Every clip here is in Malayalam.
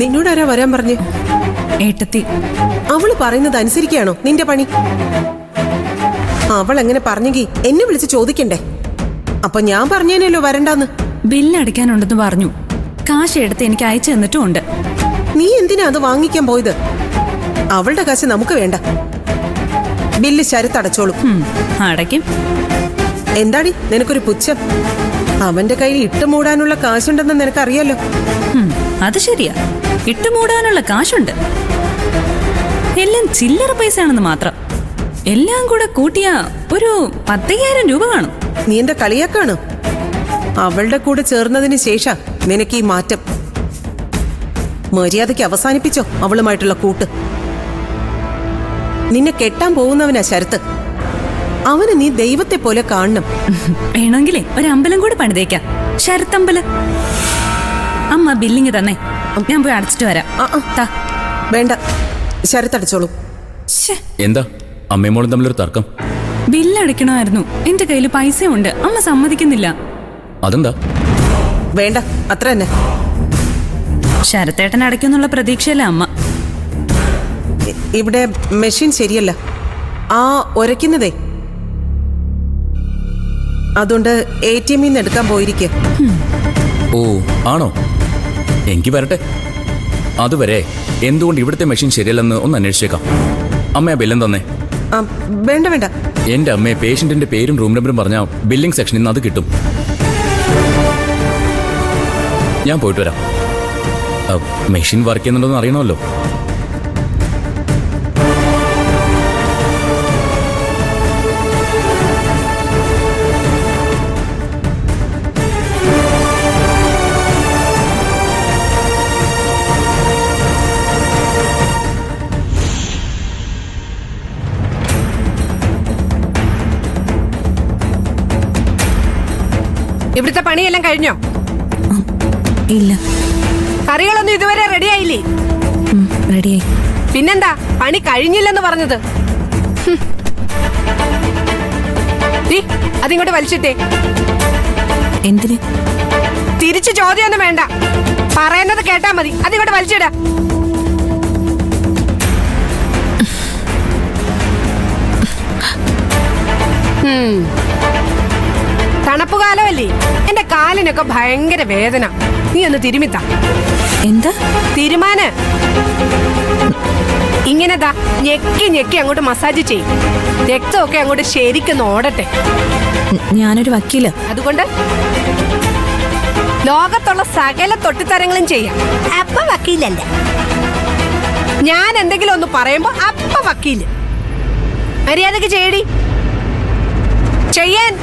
നിന്നോടാരാ വരാൻ പറഞ്ഞു? ഏട്ടത്തി. അവള് പറയുന്നത് അനുസരിക്കുകയാണോ നിന്റെ പണി? അവൾ എങ്ങനെ പറഞ്ഞെങ്കിൽ എന്നെ വിളിച്ച് ചോദിക്കണ്ടേ? അപ്പൊ ഞാൻ പറഞ്ഞേനല്ലോ വരണ്ടാന്ന്. ബില്ലടയ്ക്കാനുണ്ടെന്ന് പറഞ്ഞു. കാശ് എടുത്ത് എനിക്ക് അയച്ചു തന്നിട്ടുമുണ്ട്. നീ എന്തിനാ അത് വാങ്ങിക്കാൻ പോയത്? അവളുടെ കാശ് നമുക്ക് വേണ്ട. ബില്ല് ശരത്തടച്ചോളും. അടയ്ക്കും. എന്താടി നിനക്കൊരു പുച്ഛം? അവന്റെ കയ്യിൽ ഇട്ടുമൂടാനുള്ള കാശുണ്ടെന്ന് നിനക്കറിയാലോ. അത് ശരിയാ, ഇട്ടുമൂടാനുള്ള കാശുണ്ട്. എല്ലാം ചില്ലറ പൈസയാണെന്ന് മാത്രം. എല്ലാം കൂടെ കൂട്ടിയ ഒരു 10,000 രൂപ കാണും. നീ എന്താ കളിയാക്കാണ്? അവളുടെ കൂടെ ചേർന്നതിന് ശേഷം നിനക്ക് ഈ മാറ്റം. മര്യാദയ്ക്ക് അവസാനിപ്പിച്ചോ അവളുമായിട്ടുള്ള കൂട്ട്. നിന്നെ കെട്ടാൻ പോകുന്നവനാ ശരത്ത്. അവന് നീ ദൈവത്തെ പോലെ കാണണം. വേണമെങ്കിലേ ഒരു അമ്പലം കൂടെ പണിതേക്കാം, ശരത്തമ്പലം. അമ്മ ബില്ലിങ് തന്നെ, ഞാൻ പോയി അടച്ചിട്ട് വരാം. വേണ്ട, ശരത്തടച്ചോളൂ. എന്താ അമ്മയും മോളും തമ്മിലൊരു തർക്കം? ബില്ലടയ്ക്കണമായിരുന്നു. എന്റെ കയ്യിൽ പൈസ ഉണ്ട്, അമ്മ സമ്മതിക്കുന്നില്ല. അതെന്താ? വേണ്ട, അത്ര തന്നെ. ശരത്തേട്ടൻ അടയ്ക്കുന്നുള്ള പ്രതീക്ഷയല്ല അമ്മ. ഇവിടെ മെഷീൻ ശരിയല്ല, ആ ഒരയ്ക്കുന്നതേ. അതുകൊണ്ട് ATM ന്ന് എടുക്കാൻ പോയിരിക്കുക. ഓ ആണോ? എനിക്ക് വരട്ടെ. അതുവരെ എന്തുകൊണ്ട് ഇവിടുത്തെ മെഷീൻ ശരിയല്ലെന്ന് ഒന്ന് അന്വേഷിച്ചേക്കാം. അമ്മ ബില്ലും തന്നെ. വേണ്ട വേണ്ട. എന്റെ അമ്മയെ പേഷ്യന്റിന്റെ പേരും റൂം നമ്പറും പറഞ്ഞാൽ ബില്ലിംഗ് സെക്ഷനിൽ നിന്ന് അത് കിട്ടും. ഞാൻ പോയിട്ട് വരാം. മെഷീൻ വർക്ക് ചെയ്യുന്നുണ്ടോന്ന് അറിയണമല്ലോ. ഇവിടുത്തെ പണിയെല്ലാം കഴിഞ്ഞോ? ഇല്ല. കറികളൊന്നും ഇതുവരെ റെഡിയായില്ലേ? റെഡിയായി. പിന്നെന്താ പണി കഴിഞ്ഞില്ലെന്ന് പറഞ്ഞത്? അതിങ്ങോട്ട് വലിച്ചിട്ടേ. എന്തിന്? തിരിച്ചു ചോദ്യമൊന്നും വേണ്ട, പറയുന്നത് കേട്ടാ മതി. അതിങ്ങോട്ട് വലിച്ചിടാ. തണുപ്പ് കാലമല്ലേ, എന്റെ കാലിനൊക്കെ ഭയങ്കര വേദന. നീ ഒന്ന് തിരുമിത്താ. എന്താ തിരുമാന്? ഇങ്ങനെതാ ഞെക്കി ഞെക്കി അങ്ങോട്ട് മസാജ് ചെയ്യും. രക്തമൊക്കെ അങ്ങോട്ട് ശരിക്കൊന്ന് ഓടട്ടെ. ഞാനൊരു വക്കീല്, അതുകൊണ്ട് ലോകത്തുള്ള സകല തൊട്ടിത്തരങ്ങളും ചെയ്യാം. അപ്പ വക്കീലല്ല. ഞാൻ എന്തെങ്കിലും ഒന്ന് പറയുമ്പോ അപ്പ വക്കീല്. മര്യാദക്ക് ചെയ്യടി. ചെയ്യാൻ.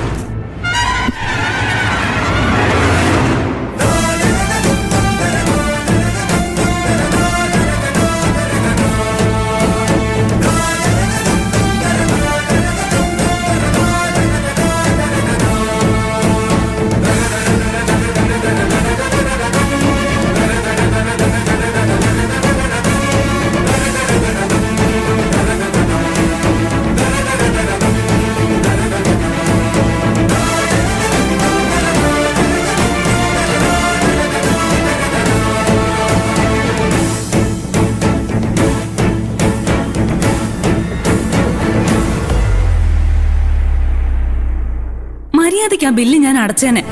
മര്യാദയ്ക്ക് ആ ബില്ല് ഞാൻ അടച്ചേനെ.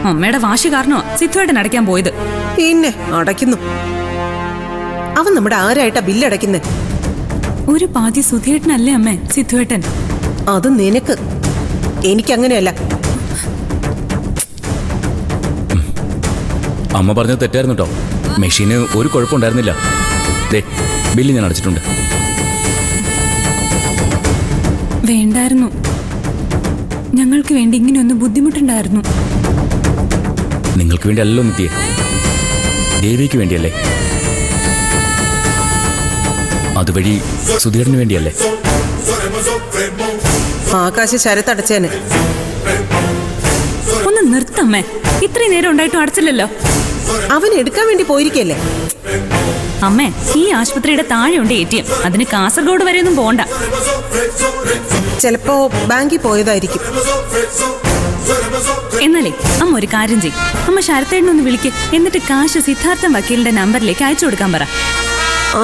അമ്മയുടെ വാശി കാരണോ സിദ്ധുവേട്ടൻ അടയ്ക്കാൻ പോയത്. പിന്നെ അടയ്ക്കുന്നു. അവൻ നമ്മുടെ ആരായിട്ടാ ബില്ലടയ്ക്കുന്നേ? ഒരു പാതി സുധിയേട്ടനല്ലേ അമ്മേ സിദ്ധുവേട്ടൻ? അത് നിനക്ക്, എനിക്കങ്ങനെയല്ല. അമ്മ പറഞ്ഞത് തെറ്റായിരുന്നു കേട്ടോ. മെഷീന് ഒരു കുഴപ്പമുണ്ടായിരുന്നില്ല. ദേ ബില്ല് ഞാൻ അടച്ചിട്ടുണ്ട്. വേണ്ടായിരുന്നു, ഞങ്ങൾക്ക് വേണ്ടി ഇങ്ങനെയൊന്ന് ബുദ്ധിമുട്ടുണ്ടായിരുന്നു. നിങ്ങൾക്ക് വേണ്ടി അല്ലല്ലോ നിത്യ, ദേവിക്ക് വേണ്ടിയല്ലേ? അതുവഴി സുധീറിന് വേണ്ടിയല്ലേ? ആകാശ ശരത്തടച്ചേനെ. ഒന്ന് നിർത്തമ്മേ, ഇത്രയും നേരം ഉണ്ടായിട്ടും അടച്ചില്ലല്ലോ. അവൻ എടുക്കാൻ വേണ്ടി പോയിരിക്കല്ലേ? അമ്മേ, ഈ ആശുപത്രിയുടെ താഴെയുണ്ട് ATM. അതിന് കാസർഗോഡ് വരെയൊന്നും പോണ്ട. ചിലപ്പോ ബാങ്കിൽ പോയതായിരിക്കും. എന്നാലേ അമ്മ ഒരു കാര്യം ചെയ്യും. അമ്മ ശരത്തേട്ടനൊന്ന് വിളിക്ക്. എന്നിട്ട് കാശ് സിദ്ധാർത്ഥൻ വക്കീലിന്റെ നമ്പറിലേക്ക് അയച്ചു കൊടുക്കാൻ പറ. ആ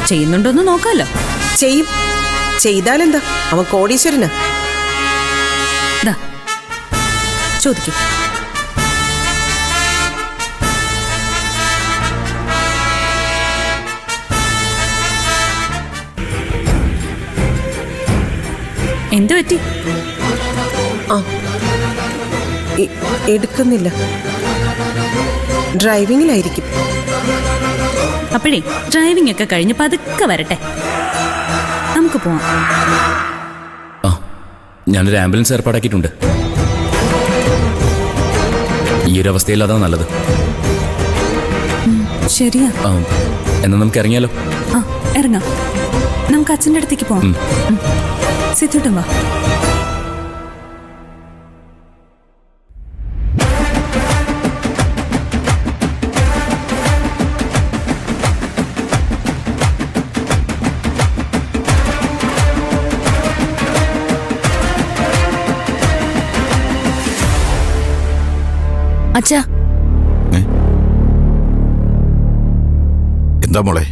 ചെയ്യുന്നുണ്ടോന്ന് നോക്കാലോ. ചെയ്യും. ചെയ്താലെന്താ, അവൻ കോടീശ്വരനാ. ദാ ചോദിക്കും. എന്തു പറ്റി? ആ എടുക്കുന്നില്ല, ഡ്രൈവിങ്ങിലായിരിക്കും. അപ്പോഴേ ഡ്രൈവിംഗ് ഒക്കെ കഴിഞ്ഞ് പതുക്കെ വരട്ടെ, നമുക്ക് പോവാം. ആ, ഞാനൊരു ആംബുലൻസ് ഏർപ്പാടാക്കിയിട്ടുണ്ട്. ഈ ഒരു അവസ്ഥയിൽ അതാ നല്ലത്. ശരിയാ. എന്നാ നമുക്ക് ഇറങ്ങിയാലോ? ആ ഇറങ്ങാം. നമുക്ക് അച്ഛൻ്റെ അടുത്തേക്ക് പോവാം. സിദ്ധുട്ടും വാ. അച്ഛാ, എന്താ മോളെ?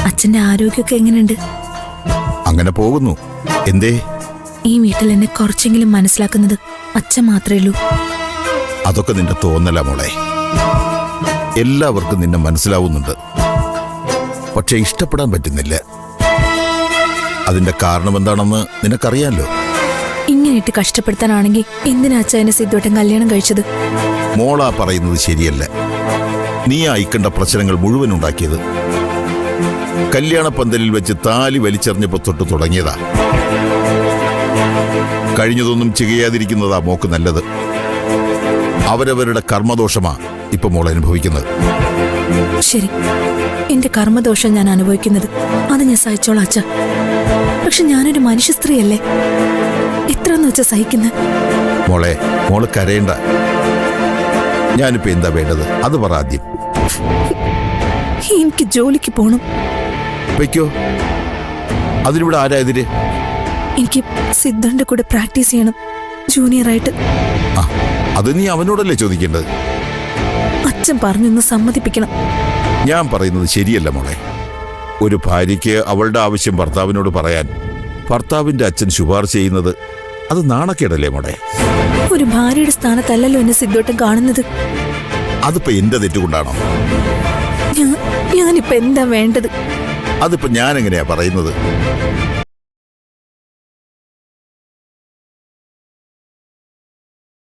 അച്ഛന്റെ ആരോഗ്യമൊക്കെ എങ്ങനെയുണ്ട്? അങ്ങനെ പോകുന്നു. എന്തേ? ഈ വീട്ടിൽ എന്നെ കുറച്ചെങ്കിലും മനസ്സിലാക്കുന്നത് അച്ഛൻ മാത്രമേ ഉള്ളൂ. അതൊക്കെ നിന്റെ തോന്നല മോളെ. എല്ലാവർക്കും നിന്നെ മനസ്സിലാവുന്നുണ്ട്, പക്ഷെ ഇഷ്ടപ്പെടാൻ പറ്റുന്നില്ല. അതിന്റെ കാരണം എന്താണെന്ന് നിനക്കറിയാലോ. ഇങ്ങനെയിട്ട് കഷ്ടപ്പെടുത്താനാണെങ്കിൽ എന്തിനാ അച്ഛാ എന്നെ സിദ്ധുവേട്ടൻ കല്യാണം കഴിച്ചത്? മോളാ പറയുന്നത് ശരിയല്ല. നീ അയക്കേണ്ട പ്രശ്നങ്ങൾ മുഴുവൻ ഉണ്ടാക്കിയത്. കല്യാണ പന്തലിൽ വെച്ച് താലി വലിച്ചെറിഞ്ഞപ്പോ തൊട്ട് തുടങ്ങിയതാ. കഴിഞ്ഞതൊന്നും ചെയ്യാതിരിക്കുന്നതാ മോക്ക് നല്ലത്. അവരവരുടെ കർമ്മദോഷമാ ഇപ്പൊ മോൾ അനുഭവിക്കുന്നത്. ശരി, എന്റെ കർമ്മദോഷം ഞാൻ അനുഭവിക്കുന്നത് അത് ഞാൻ സഹിച്ചോളാം അച്ഛാ. പക്ഷെ ഞാനൊരു മനുഷ്യ സ്ത്രീയല്ലേ, എത്രന്ന് വെച്ചാ സഹിക്കുന്നത്? മോള് കരയണ്ട. ഞാനിപ്പോ എന്താ വേണ്ടത് അത് പറ ആദ്യം. എനിക്ക് ജോലിക്ക് പോണം. വെക്കോ, അതിനിവിടെ ആരാ എതിര്? എനിക്ക് സിദ്ധന്റെ കൂടെ പ്രാക്ടീസ് ചെയ്യണം, ജൂനിയറായിട്ട്. ആ, അത് നീ അവനോടല്ലേ ചോദിക്കേണ്ടത്. അച്ഛൻ പറഞ്ഞൊന്ന് സമ്മതിപ്പിക്കണം. ഞാൻ പറയുന്നത് ശരിയല്ല മോളെ. ഒരു ഭാര്യയ്ക്ക് അവളുടെ ആവശ്യം ഭർത്താവിനോട് പറയാൻ ഭർത്താവിന്റെ അച്ഛൻ ശുപാർശ ചെയ്യുന്നത് അത് നാണക്കേടല്ലേ മോളെ? ഒരു ഭാര്യയുടെ സ്ഥാനത്തല്ലല്ലോ എന്നെ സിദ്ധോട്ടം കാണുന്നത്. അതിപ്പോ എന്റെ തെറ്റുകൊണ്ടാണോ? ഞാനിപ്പോ എന്താ വേണ്ടത്? അതിപ്പോ ഞാൻ എങ്ങനെയാ പറയുന്നത്?